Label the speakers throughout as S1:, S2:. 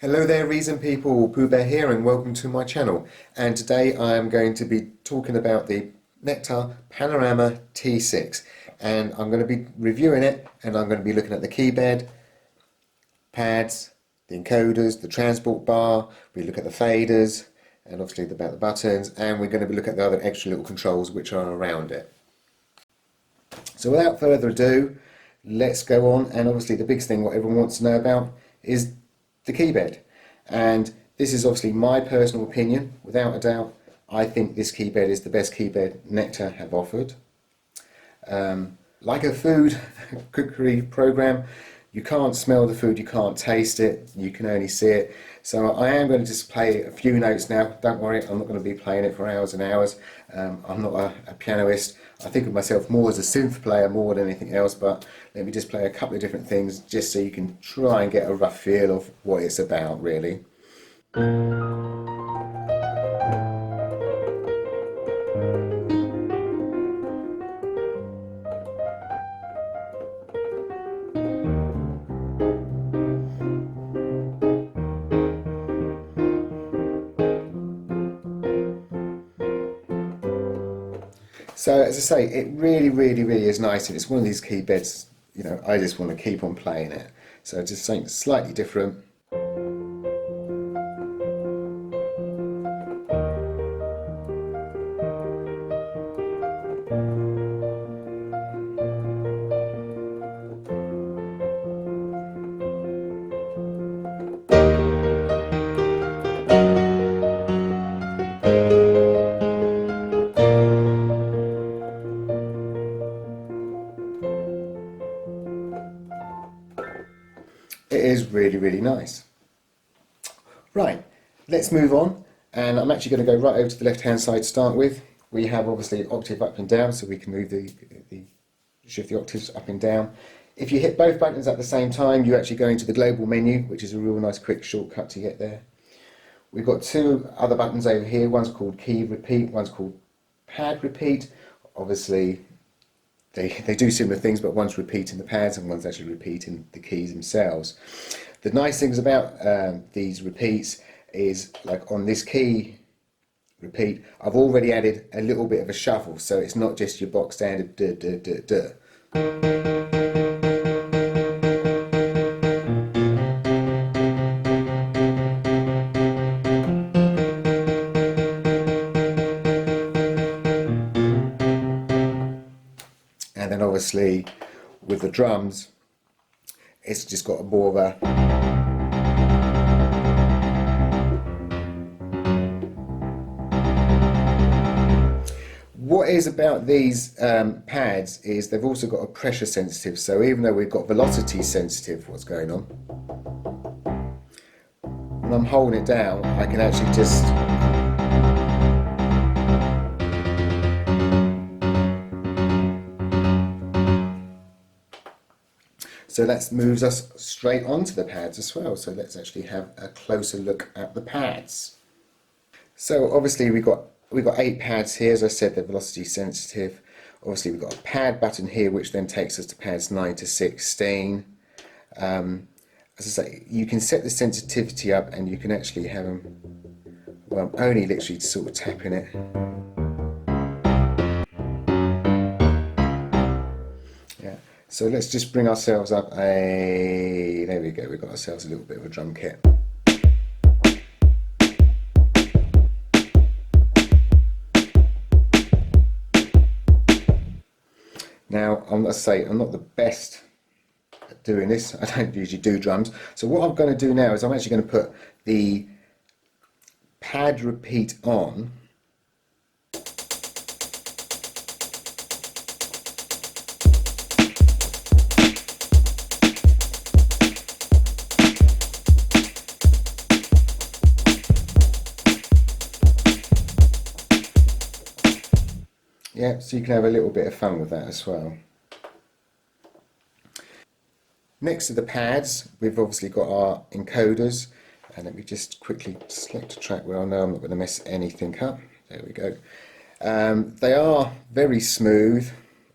S1: Hello there reason people, PoohBear here and welcome to my channel, and today I am going to be talking about the Nektar Panorama T6, and I'm going to be reviewing it, and I'm going to be looking at the keyboard, pads, the encoders, the transport bar, we look at the faders and obviously about the buttons, and we're going to be looking at the other extra little controls which are around it. So without further ado, let's go on, and obviously the biggest thing what everyone wants to know about is the keyboard, and this is obviously my personal opinion. Without a doubt, I think this keyboard is the best keyboard Nektar have offered. Like a food cookery program, you can't smell the food, you can't taste it, you can only see it. So I am going to just play a few notes now. Don't worry, I'm not going to be playing it for hours and hours. I'm not a pianist. I think of myself more as a synth player more than anything else, but let me just play a couple of different things just so you can try and get a rough feel of what it's about, really. So as I say, it really is nice, and it's one of these keyboards, you know, I just want to keep on playing it. So just something slightly different. It is really nice. Right, let's move on, and I'm actually going to go right over to the left hand side to start with. We have obviously octave up and down, so we can move shift the octaves up and down. If you hit both buttons at the same time, you actually go into the global menu, which is a real nice quick shortcut to get there. We've got two other buttons over here, one's called key repeat, one's called pad repeat. Obviously they do similar things, but one's repeating the pads and one's actually repeating the keys themselves. The nice things about these repeats is, like on this key repeat, I've already added a little bit of a shuffle, so it's not just your box standard duh, duh, duh, duh. And then obviously with the drums, it's just got a more of a what is about these pads is they've also got a pressure sensitive, so even though we've got velocity sensitive what's going on, when I'm holding it down I can actually just so that moves us straight onto the pads as well. So let's actually have a closer look at the pads. So obviously we've got 8 pads here. As I said, they're velocity sensitive. Obviously we've got a pad button here, which then takes us to pads 9 to 16. As I say, you can set the sensitivity up, and you can actually have them. Well, I'm only literally sort of tapping it. Yeah. So let's just bring ourselves up there we go, we've got ourselves a little bit of a drum kit. Now, I must say, I'm not the best at doing this. I don't usually do drums. So what I'm going to do now is I'm actually going to put the pad repeat on. Yeah, so you can have a little bit of fun with that as well. Next to the pads, we've obviously got our encoders, and let me just quickly select a track where I know I'm not going to mess anything up. There we go. They are very smooth.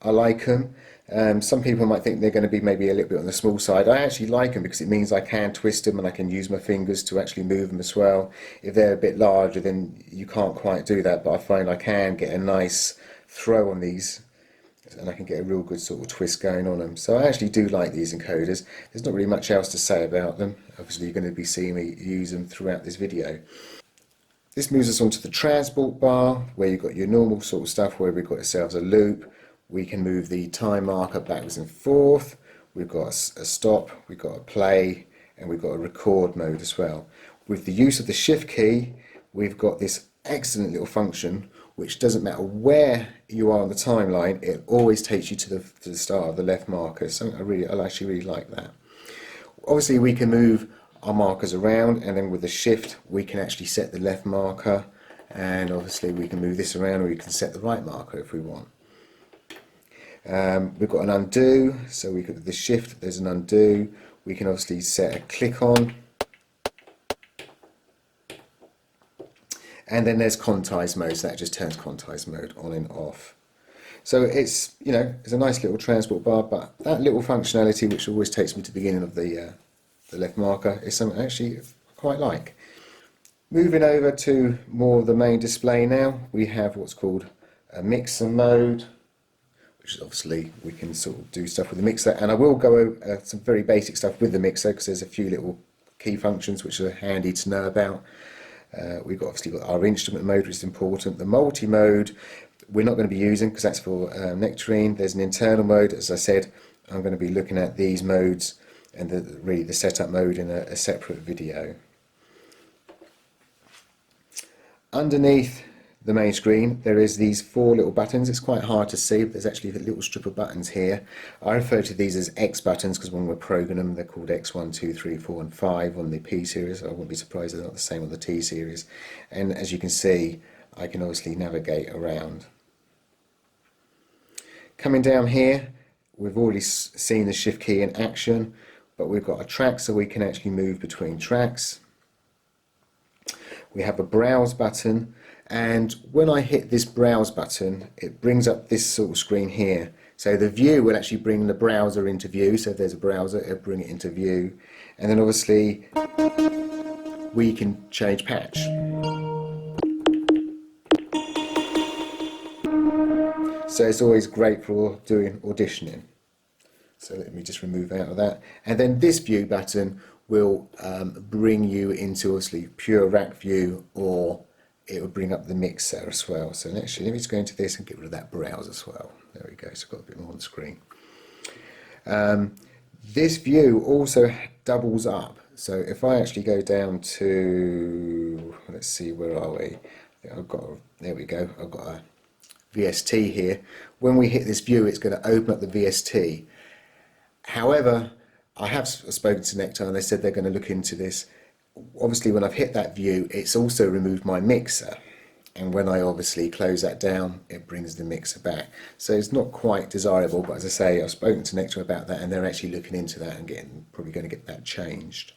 S1: I like them. Some people might think they're going to be maybe a little bit on the small side. I actually like them because it means I can twist them and I can use my fingers to actually move them as well. If they're a bit larger, then you can't quite do that, but I find I can get a nice throw on these and I can get a real good sort of twist going on them. So I actually do like these encoders. There's not really much else to say about them. Obviously you're going to be seeing me use them throughout this video. This moves us on to the transport bar, where you've got your normal sort of stuff where we've got ourselves a loop. We can move the time marker backwards and forth. We've got a stop, we've got a play, and we've got a record mode as well. With the use of the shift key, we've got this excellent little function which doesn't matter where you are on the timeline, it always takes you to the start of the left marker. So I actually really like that. Obviously we can move our markers around, and then with the shift we can actually set the left marker, and obviously we can move this around, or we can set the right marker if we want. We've got an undo, so we could, with the shift there's an undo. We can obviously set a click on, and then there's quantize mode, so that just turns quantize mode on and off. So it's, you know, it's a nice little transport bar, but that little functionality which always takes me to the beginning of the left marker is something I actually quite like. Moving over to more of the main display now, we have what's called a mixer mode, which is obviously we can sort of do stuff with the mixer, and I will go over some very basic stuff with the mixer because there's a few little key functions which are handy to know about. We've obviously got our instrument mode, which is important. The multi-mode we're not going to be using because that's for Nektarine. There's an internal mode. As I said, I'm going to be looking at these modes and really the setup mode in a separate video. Underneath the main screen there is these 4 little buttons. It's quite hard to see, but there's actually a little strip of buttons here. I refer to these as X buttons because when we're programming them they're called X1, 2, 3, 4 and 5 on the P series. I wouldn't be surprised they're not the same on the T series. And as you can see, I can obviously navigate around. Coming down here, we've already seen the shift key in action, but we've got a track so we can actually move between tracks. We have a browse button, and when I hit this browse button it brings up this sort of screen here. So the view will actually bring the browser into view, so if there's a browser it'll bring it into view, and then obviously we can change patch. So it's always great for doing auditioning. So let me just remove out of that. And then this view button will bring you into obviously pure rack view, or it will bring up the mixer as well. So actually let me just go into this and get rid of that browse as well. There we go, so I've got a bit more on the screen. This view also doubles up. So if I actually go down to, let's see, where are we? There we go, I've got a VST here. When we hit this view it's going to open up the VST. However, I have spoken to Nektar and they said they're going to look into this. Obviously when I've hit that view it's also removed my mixer, and when I obviously close that down it brings the mixer back. So it's not quite desirable, but as I say, I've spoken to Nektar about that and they're actually looking into that and probably going to get that changed.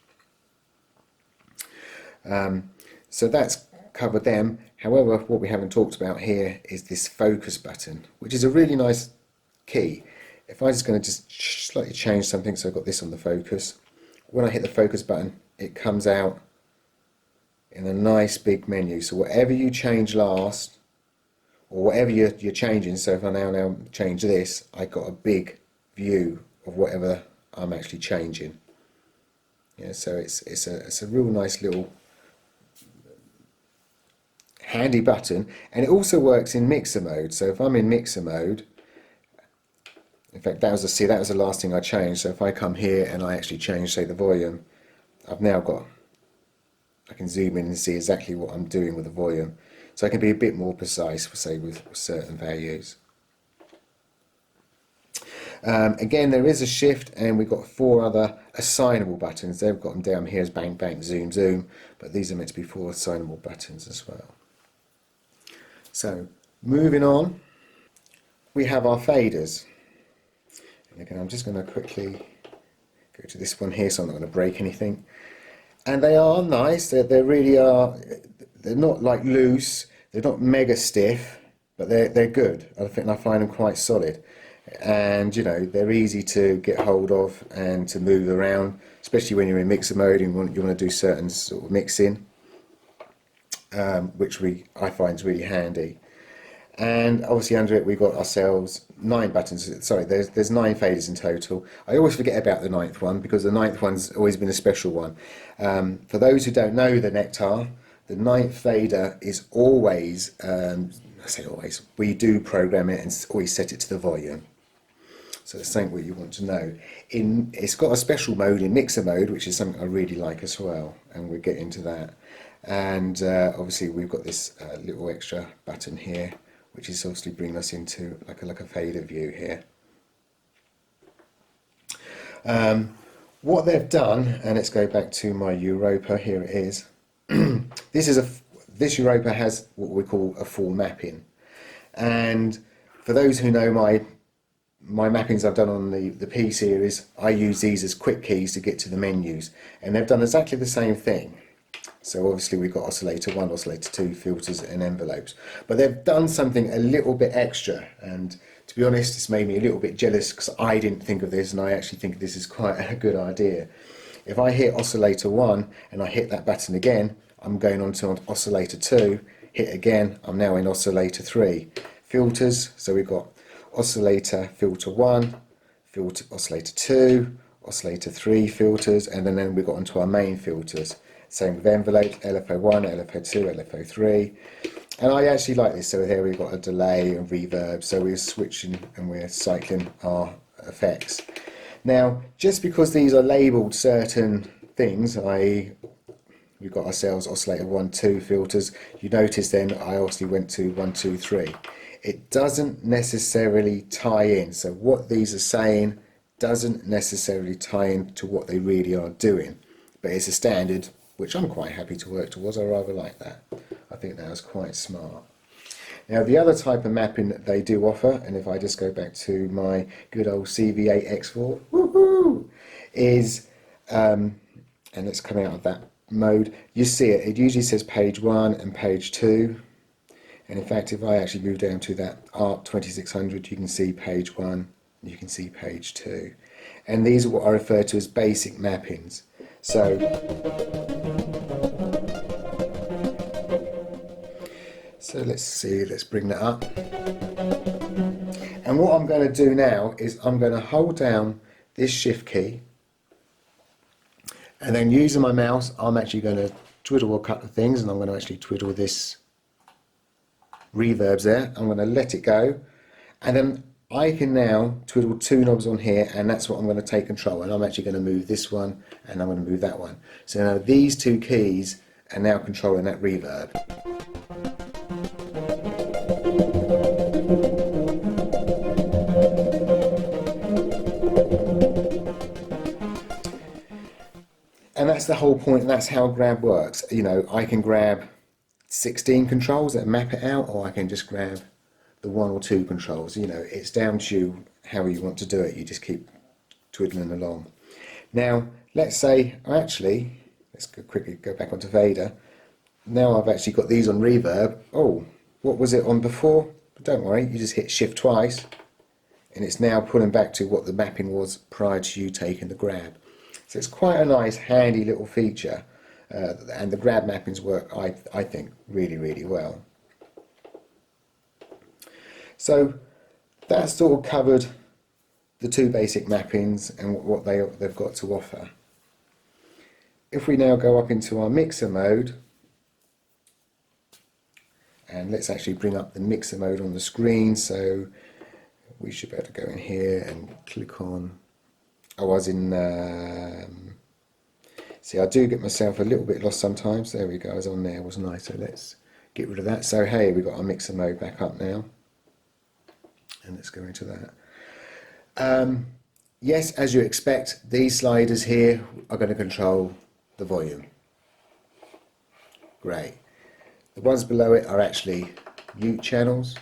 S1: So that's covered them. However, what we haven't talked about here is this focus button, which is a really nice key. If I'm just going to just slightly change something, so I've got this on the focus. When I hit the focus button, it comes out in a nice big menu. So whatever you change last, or whatever you're changing, so if I now change this, I got a big view of whatever I'm actually changing. Yeah, so it's a real nice little handy button, and it also works in mixer mode. So if I'm in mixer mode, in fact that was the last thing I changed. So if I come here and I actually change, say, the volume, I've now got, I can zoom in and see exactly what I'm doing with the volume. So I can be a bit more precise, say, with certain values. Again, there is a shift, and we've got 4 other assignable buttons. They've got them down here as bang, bang, zoom, zoom, but these are meant to be 4 assignable buttons as well. So moving on, we have our faders. And again, I'm just going to quickly go to this one here so I'm not going to break anything. And they are nice. They really are. They're not like loose. They're not mega stiff, but they're good. I find them quite solid. and you know they're easy to get hold of and to move around, especially when you're in mixer mode and you want to do certain sort of mixing, which I find is really handy. And obviously under it we've got ourselves 9 buttons. Sorry, there's 9 faders in total. I always forget about the 9th one because the 9th one's always been a special one. For those who don't know the Nektar, the 9th fader is always, I say always, we do program it and always set it to the volume. So that's something what you want to know. It's got a special mode in mixer mode, which is something I really like as well, and we'll get into that. And obviously we've got this little extra button here, which is obviously bringing us into like a fader view here. What they've done, and let's go back to my Europa. Here it is. This Europa has what we call a full mapping, and for those who know my mappings I've done on the P series, I use these as quick keys to get to the menus, and they've done exactly the same thing. So obviously we've got oscillator 1, oscillator 2, filters and envelopes, but they've done something a little bit extra, and to be honest it's made me a little bit jealous because I didn't think of this, and I actually think this is quite a good idea. If I hit oscillator 1 and I hit that button again, I'm going on to oscillator 2, hit again, I'm now in oscillator 3. Filters, so we've got oscillator filter 1, filter oscillator 2, oscillator 3 filters, and then we've got onto our main filters. Same with envelopes, LFO1, LFO2, LFO3. And I actually like this. So here we've got a delay and reverb. So we're switching and we're cycling our effects. Now, just because these are labelled certain things, i.e. we've got ourselves oscillator 1, 2 filters, you notice then I obviously went to 1, 2, 3. It doesn't necessarily tie in. So what these are saying doesn't necessarily tie in to what they really are doing. But it's a standard, which I'm quite happy to work towards. I rather like that. I think that was quite smart. Now the other type of mapping that they do offer, and if I just go back to my good old CV8X4, woohoo, is, and it's coming out of that mode, you see it usually says page 1 and page 2. And in fact, if I actually move down to that ARC 2600, you can see page 1, you can see page 2. And these are what I refer to as basic mappings. So let's see, let's bring that up. And what I'm going to do now is I'm going to hold down this shift key, and then using my mouse, I'm actually going to twiddle a couple of things, and I'm going to actually twiddle this reverbs there. I'm going to let it go, and then I can now twiddle 2 knobs on here, and that's what I'm going to take control. And I'm actually going to move this one, and I'm going to move that one. So now these 2 keys are now controlling that reverb. And that's the whole point, and that's how grab works. You know, I can grab 16 controls that map it out, or I can just grab the 1 or 2 controls. You know, it's down to you how you want to do it. You just keep twiddling along. Now, let's say, actually, let's quickly go back onto fader. Now I've actually got these on reverb. Oh, what was it on before? But don't worry, you just hit shift twice, and it's now pulling back to what the mapping was prior to you taking the grab. So it's quite a nice, handy little feature, and the grab mappings work, I think, really, really well. So that's sort of covered the 2 basic mappings and what they've got to offer. If we now go up into our mixer mode, and let's actually bring up the mixer mode on the screen, so we should be able to go in here and click on, I was in, see, I do get myself a little bit lost sometimes. There we go, I was on there, wasn't I? So let's get rid of that. So hey, we've got our mixer mode back up now. And let's go into that. Yes, as you expect, these sliders here are going to control the volume. Great. The ones below it are actually mute channels.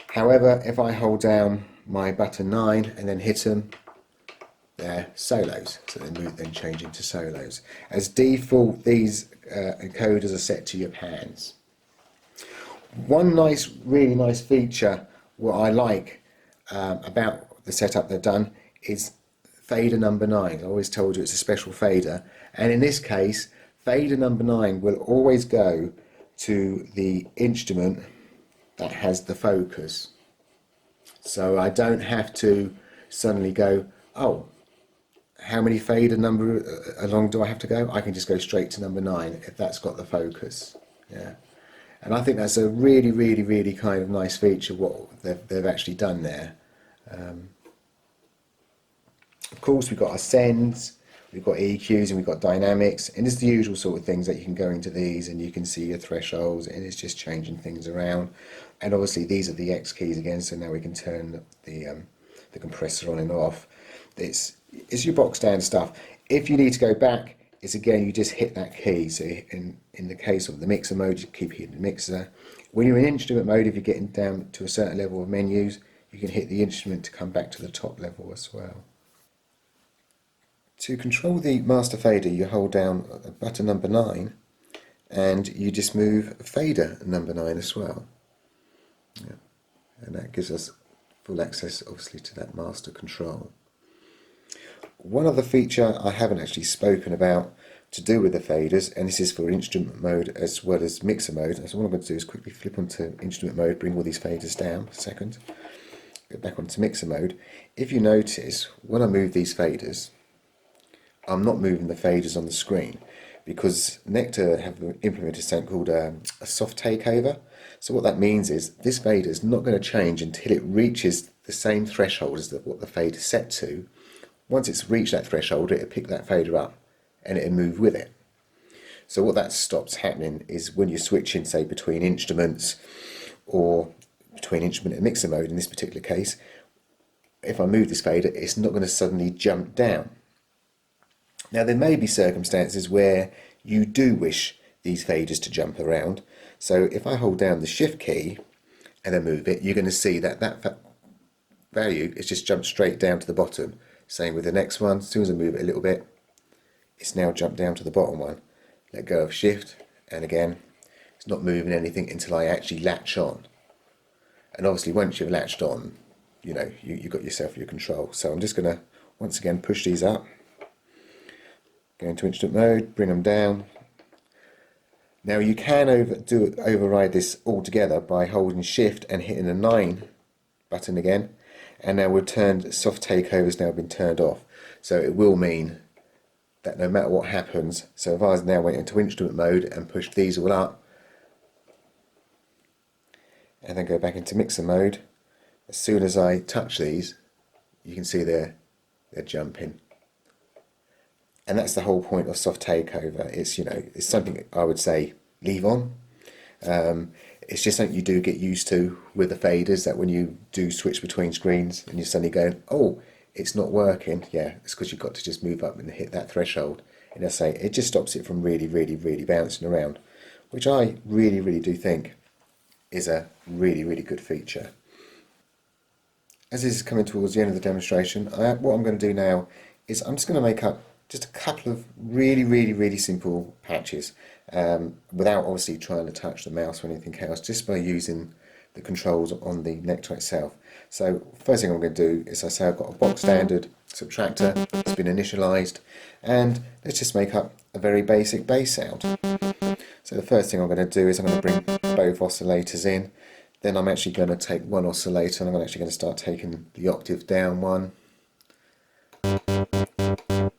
S1: However, if I hold down my button 9 and then hit them, they're solos. So then change into solos. As default, these encoders are set to your pans. One really nice feature what I like about the setup they've done is fader number 9. I always told you it's a special fader, and in this case fader number 9 will always go to the instrument that has the focus. So I don't have to suddenly go, oh, how many fader number along do I have to go? I can just go straight to number 9 if that's got the focus. Yeah, and I think that's a really, really, really kind of nice feature what they've actually done there. Of course, we've got our sends, we've got EQs, and we've got dynamics, and it's the usual sort of things that you can go into these and you can see your thresholds, and it's just changing things around. And obviously these are the X keys again, so now we can turn the compressor on and off. It's your box standard stuff. If you need to go back, it's again, you just hit that key. So in the case of the mixer mode, you keep hitting the mixer. When you're in instrument mode, if you're getting down to a certain level of menus, you can hit the instrument to come back to the top level as well. To control the master fader, you hold down button number 9 and you just move fader number 9 as well. Yeah. And that gives us full access obviously to that master control. One other feature I haven't actually spoken about to do with the faders, and this is for instrument mode as well as mixer mode. So what I'm going to do is quickly flip onto instrument mode, bring all these faders down for a second, go back onto mixer mode. If you notice, when I move these faders, I'm not moving the faders on the screen because Nektar have implemented something called a soft takeover. So what that means is this fader is not going to change until it reaches the same threshold as what the fader is set to. Once it's reached that threshold, it'll pick that fader up and it'll move with it. So what that stops happening is when you're switching, say, between instruments or between instrument and mixer mode in this particular case, if I move this fader, it's not going to suddenly jump down. Now there may be circumstances where you do wish these faders to jump around. So if I hold down the shift key and then move it, you're going to see that value is just jumped straight down to the bottom. Same with the next one. As soon as I move it a little bit, it's now jumped down to the bottom one. Let go of shift, and again, it's not moving anything until I actually latch on. And obviously once you've latched on, you know, you've got yourself your control. So I'm just going to once again push these up, go into instrument mode, bring them down. Now you can override this altogether by holding shift and hitting the 9 button again. And now we've turned soft takeover has now been turned off. So it will mean that no matter what happens, so if I now went into instrument mode and pushed these all up and then go back into mixer mode, as soon as I touch these, you can see they're jumping. And that's the whole point of soft takeover. It's, you know, it's something I would say leave on. It's just something you do get used to with the faders, that when you do switch between screens and you're suddenly going, oh, it's not working. Yeah, it's because you've got to just move up and hit that threshold. And I say it just stops it from really, really, really bouncing around, which I really, really do think is a really, really good feature. As this is coming towards the end of the demonstration, what I'm going to do now is I'm just going to make up just a couple of really, really, really simple patches without obviously trying to touch the mouse or anything else, just by using the controls on the Nektar itself. So first thing I'm going to do is, I say, I've got a box standard subtractor, it's been initialized, and let's just make up a very basic bass sound. So the first thing I'm going to do is I'm going to bring both oscillators in. Then I'm actually going to take one oscillator and I'm actually going to start taking the octave down one.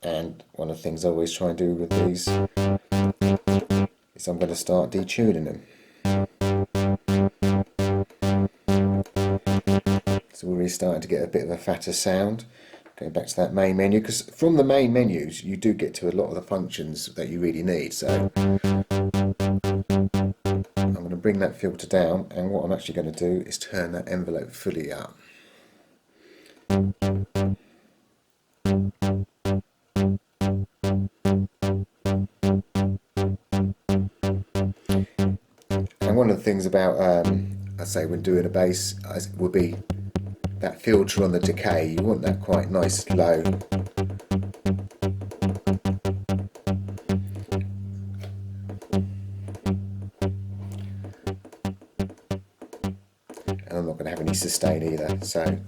S1: And one of the things I always try and do with these is I'm going to start detuning them. So we're really starting to get a bit of a fatter sound. Going back to that main menu, because from the main menus you do get to a lot of the functions that you really need. So I'm going to bring that filter down, and what I'm actually going to do is turn that envelope fully up. And one of the things about, I say, when doing a bass, would be that filter on the decay. You want that quite nice low. And I'm not going to have any stain either. So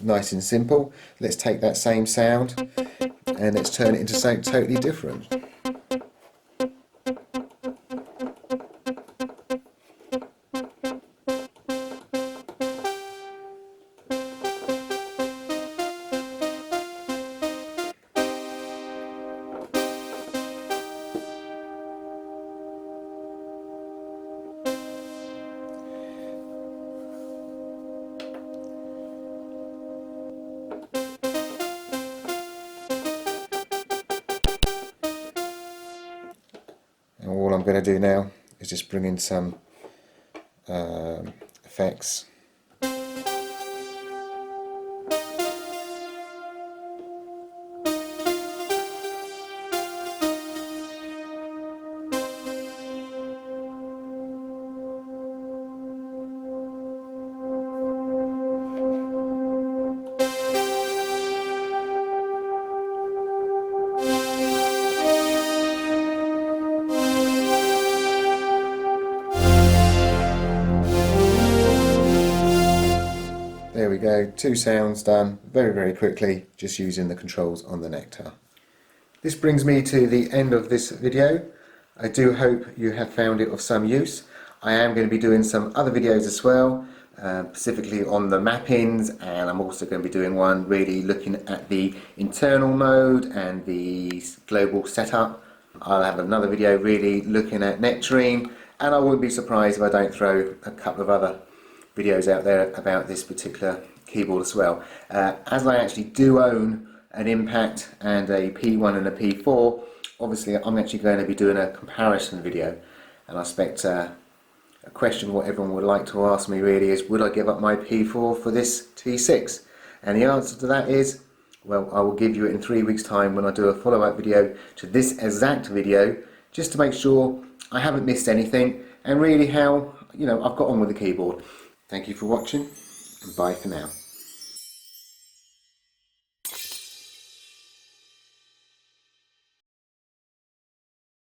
S1: nice and simple. Let's take that same sound and let's turn it into something totally different. And all I'm going to do now is just bring in some effects. There we go, 2 sounds done very quickly, just using the controls on the Nektar. This brings me to the end of this video. I do hope you have found it of some use. I am going to be doing some other videos as well, specifically on the mappings, and I'm also going to be doing one really looking at the internal mode and the global setup. I'll have another video really looking at Nektarine, and I wouldn't be surprised if I don't throw a couple of other videos out there about this particular keyboard as well. As I actually do own an Impact and a P1 and a P4, obviously I'm actually going to be doing a comparison video, and I expect a question what everyone would like to ask me really is, would I give up my P4 for this T6? And the answer to that is, well, I will give you it in 3 weeks time when I do a follow-up video to this exact video, just to make sure I haven't missed anything and really how I've got on with the keyboard. Thank you for watching, and bye for now.